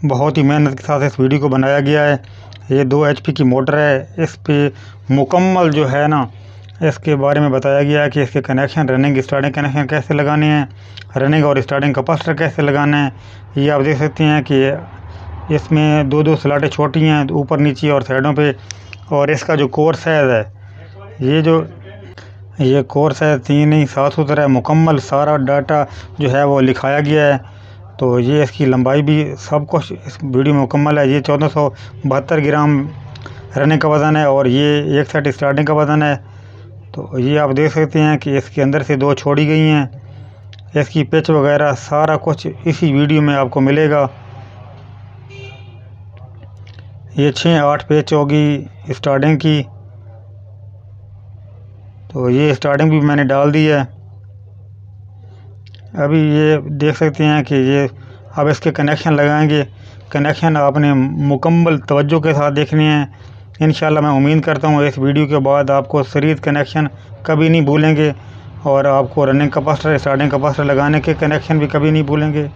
बहुत ही मेहनत के साथ इस वीडियो को बनाया गया है। ये 2 HP की मोटर है। इस पे मुकम्मल जो है ना इसके बारे में बताया गया है कि इसके कनेक्शन, रनिंग स्टार्टिंग कनेक्शन कैसे लगाने हैं, रनिंग और स्टार्टिंग कैपेसिटर कैसे लगाना है। ये आप देख सकते हैं कि इसमें 2-2 स्लॉटें छोटी हैं ऊपर नीचे और साइडों पे। और इसका जो कोर साइज़ है, ये कोर्स है 3 नहीं 7 सूत्र है। मुकम्मल सारा डाटा जो है वो लिखाया गया है। तो ये इसकी लंबाई भी सब कुछ इस वीडियो में मुकम्मल है। ये 1472 ग्राम रनिंग का वज़न है और ये 1 सेट स्टार्टिंग का वज़न है। तो ये आप देख सकते हैं कि इसके अंदर से 2 छोड़ी गई हैं। इसकी पिच वगैरह सारा कुछ इसी वीडियो में आपको मिलेगा। ये 6-8 पिच होगी स्टार्टिंग की। तो ये स्टार्टिंग भी मैंने डाल दी है। अभी ये देख सकते हैं कि ये अब इसके कनेक्शन लगाएंगे। कनेक्शन आपने मुकम्मल तवज्जो के साथ देखने हैं। इंशाल्लाह मैं उम्मीद करता हूँ इस वीडियो के बाद आपको सीरीज कनेक्शन कभी नहीं भूलेंगे और आपको रनिंग कैपेसिटर, स्टार्टिंग कैपेसिटर लगाने के कनेक्शन भी कभी नहीं भूलेंगे।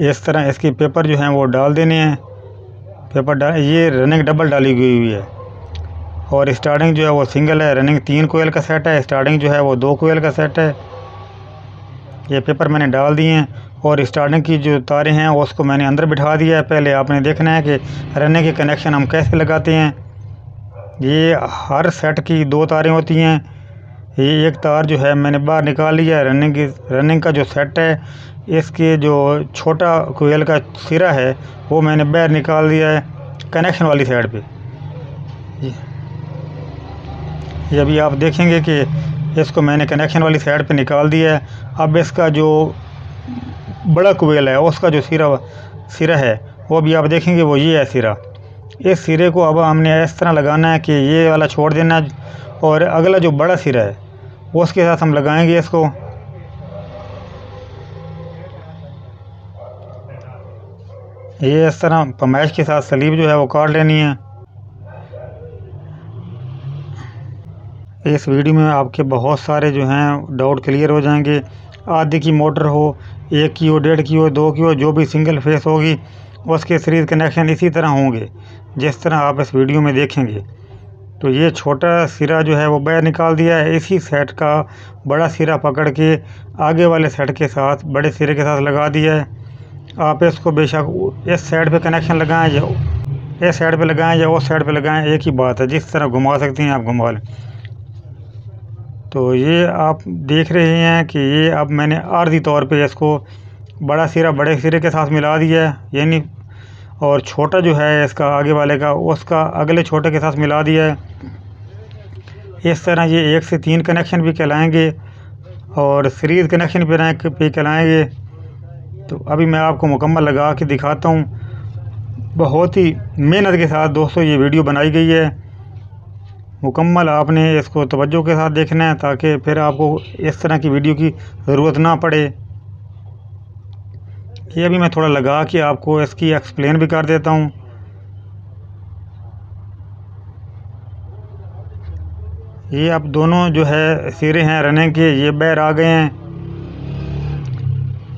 इस तरह इसके पेपर जो हैं वो डाल देने हैं। ये रनिंग डबल डाली हुई है और स्टार्टिंग जो है वो सिंगल है। रनिंग 3 कोयल का सेट है, स्टार्टिंग जो है वो 2 कोयल का सेट है। ये पेपर मैंने डाल दिए हैं और स्टार्टिंग की जो तारें हैं उसको मैंने अंदर बिठा दिया है। पहले आपने देखना है कि रनिंग के कनेक्शन हम कैसे लगाते हैं। ये हर सेट की 2 तारें होती हैं। ये एक तार जो है मैंने बाहर निकाल लिया है। रनिंग का जो सेट है, इसके जो छोटा कोयल का सिरा है वो मैंने बाहर निकाल दिया है कनेक्शन वाली साइड पे। ये अभी आप देखेंगे कि इसको मैंने कनेक्शन वाली साइड पे निकाल दिया है। अब इसका जो बड़ा कोयल है उसका जो सिरा है वो भी आप देखेंगे वो ये है सिरा। इस सिरे को अब हमने इस तरह लगाना है कि ये वाला छोड़ देना और अगला जो बड़ा सिरा है उसके साथ हम लगाएंगे इसको। ये इस तरह पमाइश के साथ सलीब जो है वो काट लेनी है। इस वीडियो में आपके बहुत सारे जो हैं डाउट क्लियर हो जाएंगे। आधी की मोटर हो, 1 की हो, 1.5 की हो, 2 की हो, जो भी सिंगल फेस होगी उसके सीरीज़ कनेक्शन इसी तरह होंगे जिस तरह आप इस वीडियो में देखेंगे। तो ये छोटा सिरा जो है वो बाहर निकाल दिया है। इसी सेट का बड़ा सिरा पकड़ के आगे वाले सेट के साथ, बड़े सिरे के साथ लगा दिया है। आप इसको बेशक इस साइड पे कनेक्शन लगाएं या इस साइड पे लगाएं या उस साइड पे लगाएं, एक ही बात है। जिस तरह घुमा सकते हैं आप घुमा लें। तो ये आप देख रहे हैं कि ये अब मैंने आर्जी तौर पे इसको बड़ा सिरा बड़े सिरे के साथ मिला दिया है, यानी और छोटा जो है इसका आगे वाले का उसका अगले छोटे के साथ मिला दिया है। इस तरह ये 1 से 3 कनेक्शन भी कहलाएंगे और सीरीज़ कनेक्शन भी कहलाएंगे। तो अभी मैं आपको मुकम्मल लगा के दिखाता हूँ। बहुत ही मेहनत के साथ दोस्तों ये वीडियो बनाई गई है। मुकम्मल आपने इसको तवज्जो के साथ देखना है ताकि फिर आपको इस तरह की वीडियो की ज़रूरत ना पड़े। ये अभी मैं थोड़ा लगा के आपको इसकी एक्सप्लेन भी कर देता हूँ। ये अब दोनों जो है सिरे हैं रनिंग के ये बाहर आ गए हैं,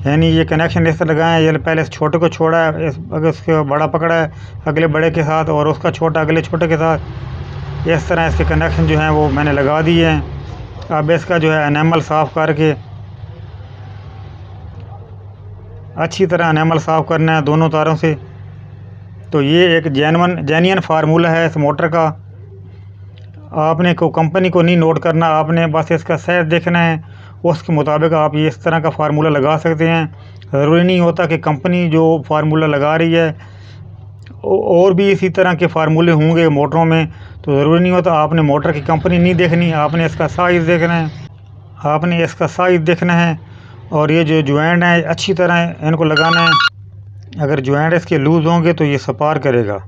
यानी ये कनेक्शन इस तरह लगाए हैं। ये पहले इस छोटे को छोड़ा है, अगर उसके बड़ा पकड़ा है अगले बड़े के साथ और उसका छोटा अगले छोटे के साथ। इस तरह इसके कनेक्शन जो हैं वो मैंने लगा दिए हैं। अब इसका जो है एनेमल साफ़ करके अच्छी तरह एनेमल साफ़ करना है दोनों तारों से। तो ये एक जेन्युइन फार्मूला है इस मोटर का। आपने को कंपनी को नहीं नोट करना, आपने बस इसका साइज देखना है, उसके मुताबिक आप ये इस तरह का फार्मूला लगा सकते हैं। ज़रूरी नहीं होता कि कंपनी जो फार्मूला लगा रही है और भी इसी तरह के फार्मूले होंगे मोटरों में। तो ज़रूरी नहीं होता, आपने मोटर की कंपनी नहीं देखनी, आपने इसका साइज़ देखना है। आपने इसका साइज़ देखना है और ये जो जॉइंट है अच्छी तरह इनको लगाना है। अगर जॉइंट इसके लूज़ होंगे तो ये सपार करेगा।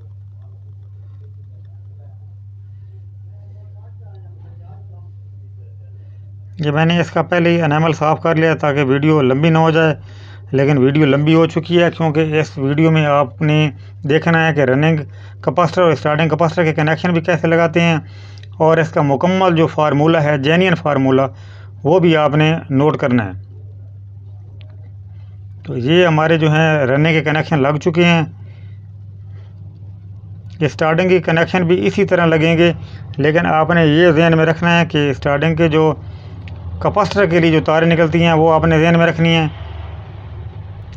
ये मैंने इसका पहले ही एनेमल साफ़ कर लिया ताकि वीडियो लंबी ना हो जाए, लेकिन वीडियो लंबी हो चुकी है क्योंकि इस वीडियो में आपने देखना है कि रनिंग कैपेसिटर और स्टार्टिंग कैपेसिटर के कनेक्शन भी कैसे लगाते हैं और इसका मुकम्मल जो फार्मूला है जेन्युइन फार्मूला वो भी आपने नोट करना है। तो ये हमारे जो हैं रनिंग के कनेक्शन लग चुके हैं। स्टार्टिंग के कनेक्शन भी इसी तरह लगेंगे, लेकिन आपने ये ध्यान में रखना है कि स्टार्टिंग के जो कैपेसिटर के लिए जो तारें निकलती हैं वो आपने ध्यान में रखनी है।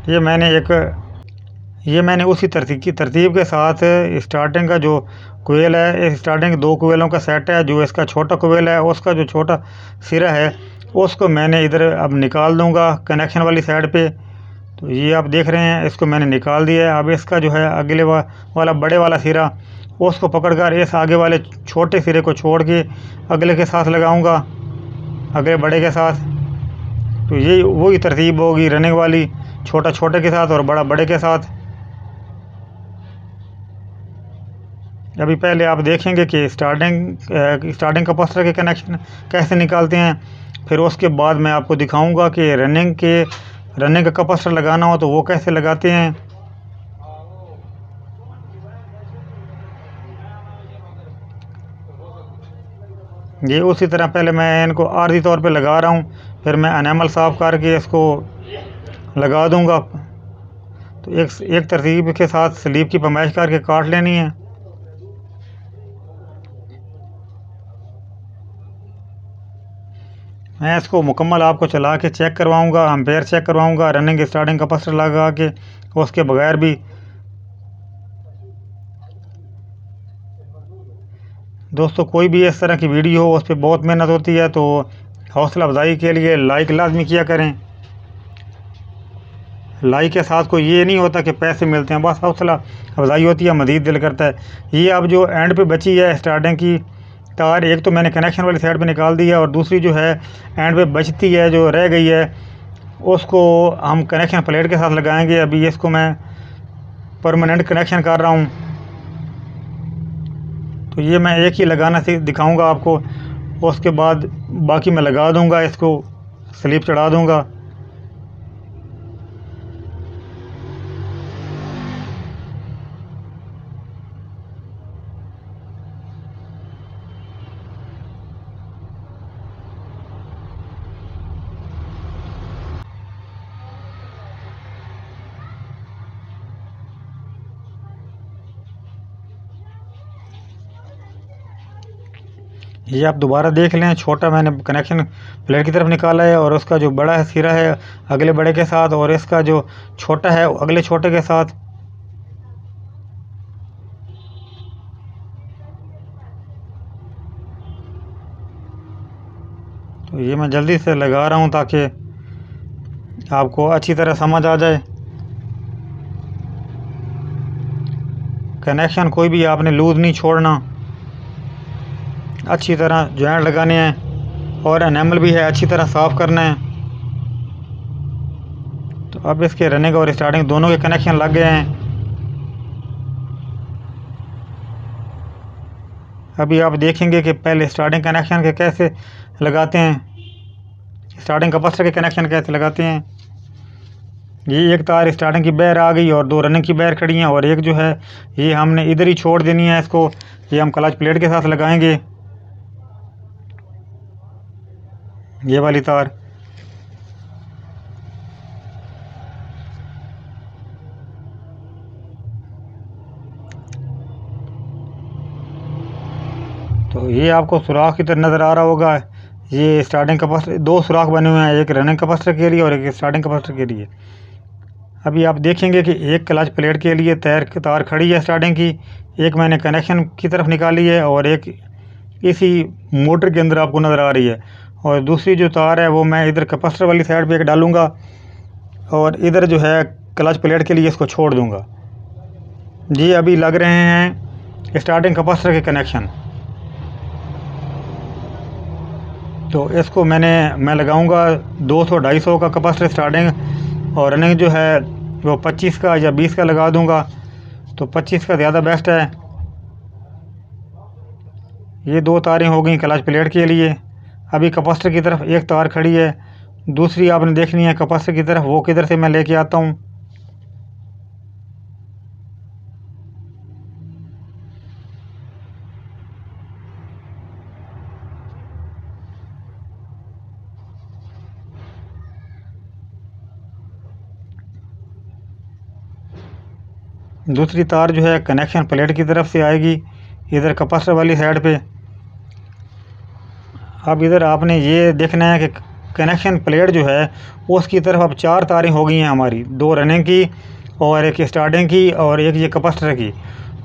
ये मैंने उसी तरतीब के साथ स्टार्टिंग का जो कोयल है, स्टार्टिंग 2 कोयलों का सेट है। जो इसका छोटा कोयल है उसका जो छोटा सिरा है उसको मैंने इधर अब निकाल दूंगा कनेक्शन वाली साइड पे। तो ये आप देख रहे हैं, इसको मैंने निकाल दिया है। अब इसका जो है अगले वाला बड़े वाला सिरा उसको पकड़कर इस आगे वाले छोटे सिरे को छोड़ के अगले के साथ लगाऊंगा, अगले बड़े के साथ। तो ये वही तरतीब होगी रनिंग वाली, छोटा छोटे के साथ और बड़ा बड़े के साथ। अभी पहले आप देखेंगे कि स्टार्टिंग कैपेसिटर के कनेक्शन कैसे निकालते हैं, फिर उसके बाद मैं आपको दिखाऊंगा कि रनिंग का कैपेसिटर लगाना हो तो वो कैसे लगाते हैं। ये उसी तरह पहले मैं इनको आर्जी तौर पे लगा रहा हूँ, फिर मैं एनेमल साफ़ करके इसको लगा दूंगा। तो एक तरतीब के साथ स्लीप की पैमाइश करके काट लेनी है। मैं इसको मुकम्मल आपको चला के चेक करवाऊंगा, एम्पेयर चेक करवाऊंगा रनिंग स्टार्टिंग कैपेसिटर लगा के, उसके बगैर भी। दोस्तों कोई भी इस तरह की वीडियो हो उस पर बहुत मेहनत होती है, तो हौसला अफजाई के लिए लाइक लाजमी किया करें। लाइक के साथ कोई ये नहीं होता कि पैसे मिलते हैं, बस हौसला अफजाई होती है, मज़ीद दिल करता है। ये अब जो एंड पे बची है स्टार्टिंग की तार, एक तो मैंने कनेक्शन वाली साइड पे निकाल दी है और दूसरी जो है एंड पे बचती है जो रह गई है उसको हम कनेक्शन प्लेट के साथ लगाएंगे। अभी इसको मैं परमानेंट कनेक्शन कर रहा हूँ। तो ये मैं एक ही लगाना से दिखाऊंगा आपको, उसके बाद बाकी मैं लगा दूंगा, इसको स्लिप चढ़ा दूंगा। ये आप दोबारा देख लें, छोटा मैंने कनेक्शन प्लेट की तरफ निकाला है और उसका जो बड़ा है सिरा है अगले बड़े के साथ, और इसका जो छोटा है अगले छोटे के साथ। तो ये मैं जल्दी से लगा रहा हूँ ताकि आपको अच्छी तरह समझ आ जाए। कनेक्शन कोई भी आपने लूज़ नहीं छोड़ना, अच्छी तरह जॉइंट लगाने हैं और एनेमल भी है अच्छी तरह साफ़ करना है। तो अब इसके रनिंग और स्टार्टिंग दोनों के कनेक्शन लग गए हैं। अभी आप देखेंगे कि पहले स्टार्टिंग कनेक्शन के कैसे लगाते हैं, स्टार्टिंग कैपेसिटर के कनेक्शन कैसे लगाते हैं। ये एक तार स्टार्टिंग की बैर आ गई और 2 रनिंग की बैर खड़ी हैं, और एक जो है ये हमने इधर ही छोड़ देनी है इसको। ये हम क्लच प्लेट के साथ लगाएंगे, ये वाली तार। तो ये आपको सुराख की तरह नज़र आ रहा होगा। ये स्टार्टिंग कैपेसिटर 2 सुराख बने हुए हैं, एक रनिंग कैपेसिटर के लिए और एक स्टार्टिंग कैपेसिटर के लिए। अभी आप देखेंगे कि एक क्लच प्लेट के लिए तार खड़ी है स्टार्टिंग की, एक मैंने कनेक्शन की तरफ निकाली है और एक इसी मोटर के अंदर आपको नज़र आ रही है, और दूसरी जो तार है वो मैं इधर कैपेसिटर वाली साइड पे एक डालूंगा और इधर जो है क्लच प्लेट के लिए इसको छोड़ दूंगा। जी अभी लग रहे हैं स्टार्टिंग कैपेसिटर के कनेक्शन। तो इसको मैं लगाऊंगा 200-250 का कैपेसिटर स्टार्टिंग, और रनिंग जो है वो 25 का या 20 का लगा दूंगा। तो 25 का ज़्यादा बेस्ट है। ये 2 तारें हो गई क्लच प्लेट के लिए। अभी कैपेसिटर की तरफ एक तार खड़ी है, दूसरी आपने देखनी है कैपेसिटर की तरफ, वो किधर से मैं लेके आता हूँ। दूसरी तार जो है कनेक्शन प्लेट की तरफ से आएगी इधर कैपेसिटर वाली साइड पे। अब इधर आपने ये देखना है कि कनेक्शन प्लेट जो है उसकी तरफ अब 4 तारें हो गई हैं हमारी, 2 रनिंग की और एक स्टार्टिंग की और एक ये कैपेसिटर की।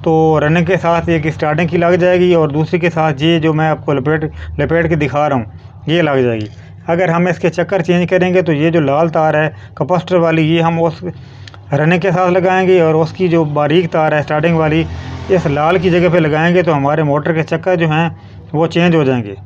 तो रनिंग के साथ एक स्टार्टिंग की लग जाएगी और दूसरी के साथ ये जो मैं आपको लपेट के दिखा रहा हूँ ये लग जाएगी। अगर हम इसके चक्कर चेंज करेंगे तो ये जो लाल तार है कैपेसिटर वाली ये हम उस रनिंग के साथ लगाएंगे और उसकी जो बारीक तार है स्टार्टिंग वाली इस लाल की जगह पे लगाएंगे तो हमारे मोटर के चक्कर जो हैं वो चेंज हो जाएंगे।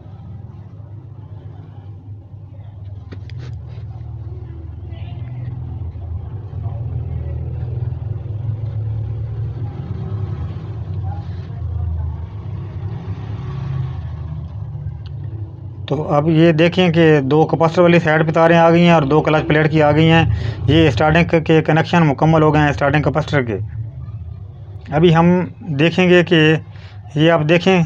तो अब ये देखें कि 2 कैपेसिटर वाली साइड पे तारें आ गई हैं और 2 क्लच प्लेट की आ गई हैं। ये स्टार्टिंग के कनेक्शन मुकम्मल हो गए हैं स्टार्टिंग कैपेसिटर के। अभी हम देखेंगे कि ये आप देखें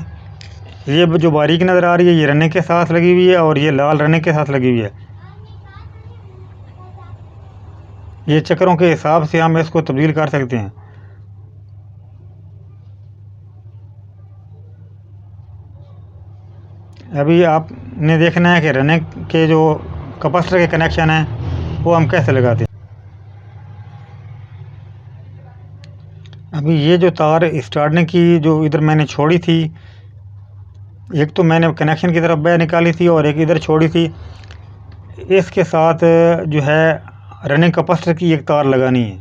ये जो बारीक नज़र आ रही है ये रनिंग के साथ लगी हुई है और ये लाल रनिंग के साथ लगी हुई है। ये चक्करों के हिसाब से हम इसको तब्दील कर सकते हैं। अभी आपने देखना है कि रनिंग के जो कैपेसिटर के कनेक्शन हैं वो हम कैसे लगाते हैं। अभी ये जो तार स्टार्टिंग की जो इधर मैंने छोड़ी थी, एक तो मैंने कनेक्शन की तरफ बाहर निकाली थी और एक इधर छोड़ी थी, इसके साथ जो है रनिंग कैपेसिटर की एक तार लगानी है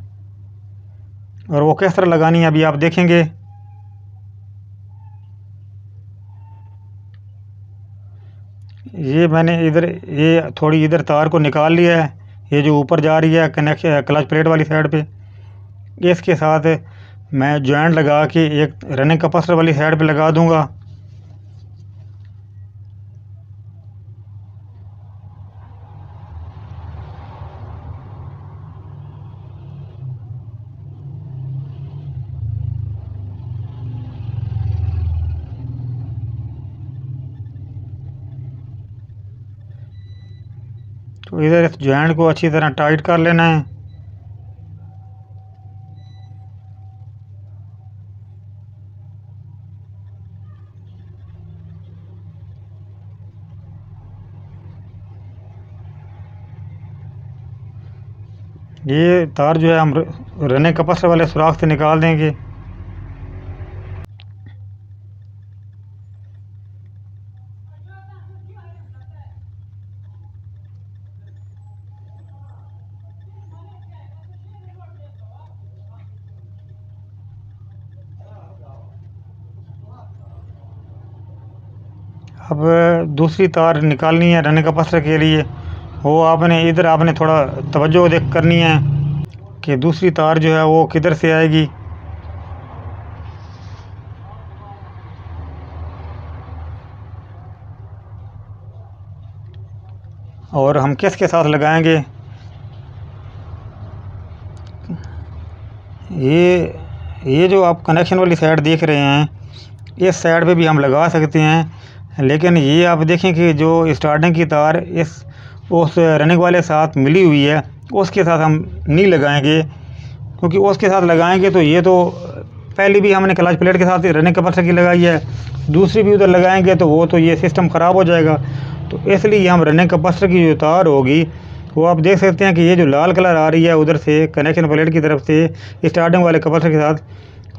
और वो किस तरह लगानी है अभी आप देखेंगे। ये मैंने इधर ये थोड़ी इधर तार को निकाल लिया है, ये जो ऊपर जा रही है कनेक्शन क्लच प्लेट वाली साइड पे, इसके साथ मैं जॉइंट लगा के एक रनिंग कैपेसिटर वाली साइड पे लगा दूंगा। तो इधर इस जॉइंट को अच्छी तरह टाइट कर लेना है। ये तार जो है हम रनिंग कैपेसिटर वाले सुराख से निकाल देंगे। अब दूसरी तार निकालनी है रनिंग कैपेसिटर के लिए, वो आपने थोड़ा तवज्जो देख करनी है कि दूसरी तार जो है वो किधर से आएगी। और हम किसके साथ लगाएंगे। ये जो आप कनेक्शन वाली साइड देख रहे हैं इस साइड पे भी हम लगा सकते हैं, लेकिन ये आप देखें कि जो स्टार्टिंग की तार उस रनिंग वाले साथ मिली हुई है उसके साथ हम नहीं लगाएंगे, क्योंकि उसके साथ लगाएंगे तो ये तो पहले भी हमने क्लच प्लेट के साथ रनिंग कैपेसिटर की लगाई है, दूसरी भी उधर लगाएंगे तो वो तो ये सिस्टम ख़राब हो जाएगा। तो इसलिए हम रनिंग कैपेसिटर की जो तार होगी वो आप देख सकते हैं कि ये जो लाल कलर आ रही है उधर से कनेक्शन प्लेट की तरफ से स्टार्टिंग वाले कैपेसिटर के साथ,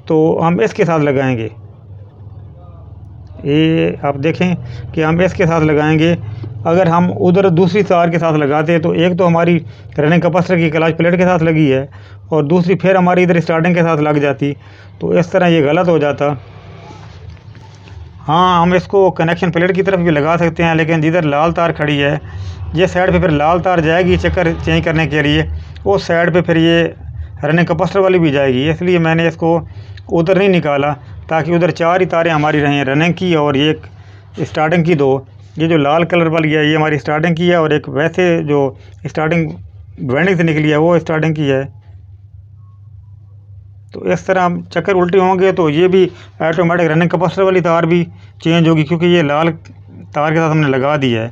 तो हम इसके साथ लगाएंगे। ये आप देखें कि हम इसके साथ लगाएंगे। अगर हम उधर दूसरी तार के साथ लगाते हैं तो एक तो हमारी रनिंग कैपेसिटर की क्लच प्लेट के साथ लगी है और दूसरी फिर हमारी इधर स्टार्टिंग के साथ लग जाती, तो इस तरह ये गलत हो जाता। हाँ, हम इसको कनेक्शन प्लेट की तरफ भी लगा सकते हैं, लेकिन जिधर लाल तार खड़ी है ये साइड पे फिर लाल तार जाएगी चक्कर चेंज करने के लिए, उस साइड पे फिर ये रनिंग कैपेसिटर वाली भी जाएगी, इसलिए मैंने इसको उधर नहीं निकाला ताकि उधर 4 ही तारें हमारी रहें, रनिंग की और एक स्टार्टिंग की 2। ये जो लाल कलर वाली है ये हमारी स्टार्टिंग की है और एक वैसे जो स्टार्टिंग वेंडिंग से निकली है वो स्टार्टिंग की है। तो इस तरह हम चक्कर उल्टे होंगे तो ये भी ऑटोमेटिक रनिंग कैपेसिटर वाली तार भी चेंज होगी, क्योंकि ये लाल तार के साथ हमने लगा दी है।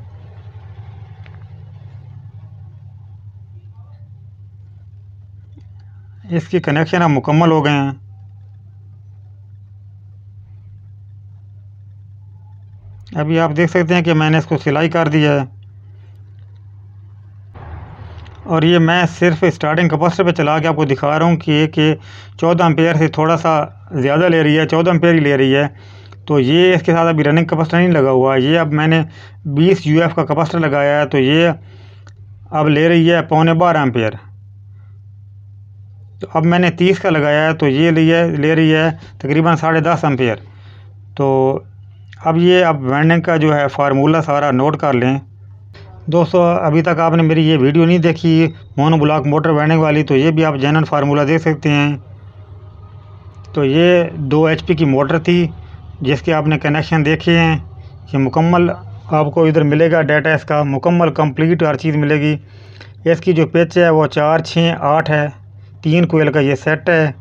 इसके कनेक्शन अब मुकम्मल हो गए हैं। अभी आप देख सकते हैं कि मैंने इसको सिलाई कर दिया है। और ये मैं सिर्फ स्टार्टिंग कैपेसिटर पे चला के आपको दिखा रहा हूँ कि 14 एम्पेयर से थोड़ा सा ज़्यादा ले रही है, 14 एम्पेयर ही ले रही है। तो ये इसके साथ अभी रनिंग कैपेसिटर नहीं लगा हुआ है। ये अब मैंने 20 यूएफ का कैपेसिटर लगाया है, तो ये अब ले रही है 12.25 एम्पेयर। तो अब मैंने 30 का लगाया है, तो ये ले रही है तकरीबन 10.5 एम्पेयर। तो अब वाइंडिंग का जो है फार्मूला सारा नोट कर लें। दोस्तों, अभी तक आपने मेरी ये वीडियो नहीं देखी मोनोब्लॉक मोटर वाइंडिंग वाली, तो ये भी आप जेन्युइन फार्मूला देख सकते हैं। तो ये 2 एचपी की मोटर थी जिसके आपने कनेक्शन देखे हैं। ये मुकम्मल आपको इधर मिलेगा डाटा, इसका मुकम्मल कंप्लीट हर चीज़ मिलेगी। इसकी जो पिच है वो 4, 6, 8 है। 3 कोयल का ये सेट है।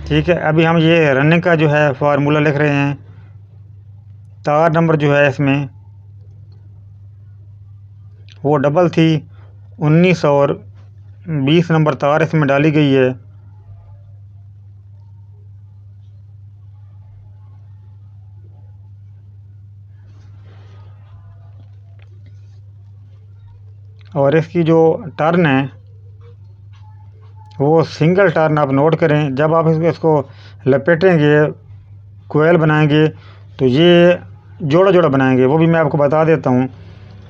ठीक है, अभी हम ये रनिंग का जो है फार्मूला लिख रहे हैं। तार नंबर जो है इसमें वो डबल थी, 19 और 20 नंबर तार इसमें डाली गई है। और इसकी जो टर्न है वो सिंगल टर्न आप नोट करें। जब आप इसको लपेटेंगे, कोयल बनाएंगे, तो ये जोड़ा जोड़ा बनाएंगे, वो भी मैं आपको बता देता हूँ।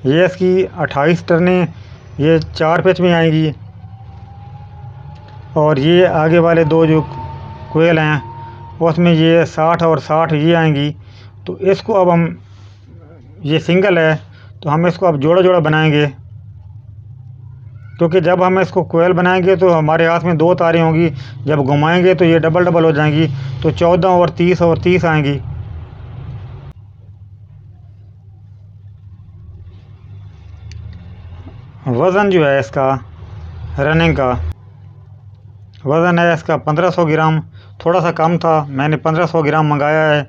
ये इसकी 28 टर्नें ये 4 पिच में आएंगी, और ये आगे वाले 2 जो कोयल हैं उसमें ये 60 और 60 ये आएंगी। तो इसको अब हम, ये सिंगल है तो हम इसको अब जोड़ा जोड़ा बनाएंगे, क्योंकि जब हम इसको कोयल बनाएंगे तो हमारे हाथ में 2 तारें होंगी। जब घुमाएंगे तो ये डबल डबल हो जाएंगी, तो 14 और 30 आएंगी। वज़न जो है इसका, रनिंग का वज़न है इसका 1500 ग्राम। थोड़ा सा कम था, मैंने 1500 ग्राम मंगाया है।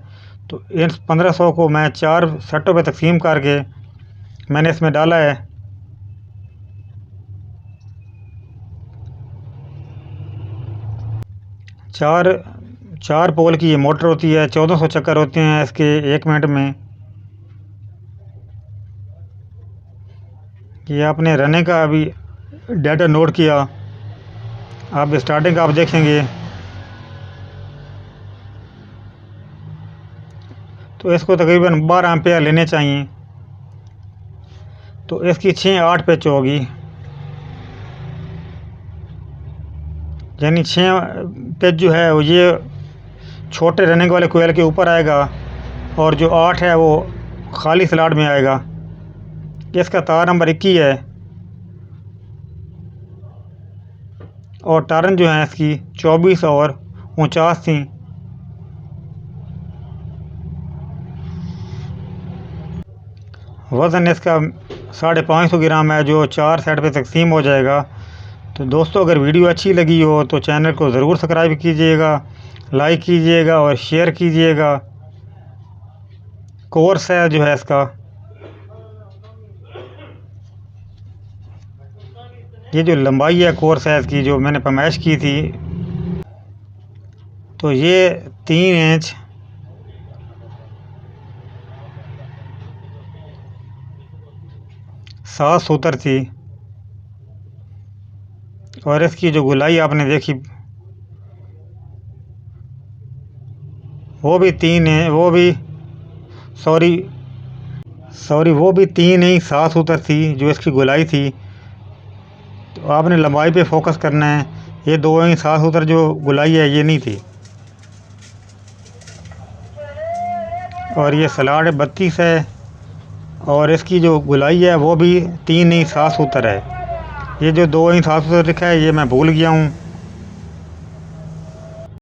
तो इन 1500 को मैं 4 सेटों पे तकसीम करके मैंने इसमें डाला है। चार पोल की ये मोटर होती है, 1400 चक्कर होते हैं इसके 1 मिनट में। ये आपने रनिंग का अभी डाटा नोट किया। आप स्टार्टिंग का आप देखेंगे तो इसको तकरीबन 12 एम्पेयर लेने चाहिए। तो इसकी 6-8 पिच होगी, यानी 6 पिच जो है वो ये छोटे रनिंग वाले कोयल के ऊपर आएगा, और जो 8 है वो खाली स्लॉट में आएगा। इसका तार नंबर 21 है, और टर्न जो है इसकी 24 और 49 थी। वज़न इसका 550 ग्राम है, जो 4 सेट पे तकसीम हो जाएगा। तो दोस्तों, अगर वीडियो अच्छी लगी हो तो चैनल को ज़रूर सब्सक्राइब कीजिएगा, लाइक कीजिएगा और शेयर कीजिएगा। कोर्स है जो है इसका, ये जो लंबाई है कोर्स है इसकी जो मैंने पैमाइश की थी, तो ये 3 इंच 7 सूतर थी। और इसकी जो गुलाई आपने देखी वो भी 3 है, वो भी 3 नहीं 7 सूतर थी जो इसकी गुलाई थी। तो आपने लंबाई पे फोकस करना है। ये 2 इंच 7 सूतर जो गुलाई है ये नहीं थी। और ये स्लॉट 32 है, और इसकी जो गुलाई है वो भी 3 इंच 7 सूतर है। ये जो 2 इंच 7 सूतर लिखा है ये मैं भूल गया हूँ।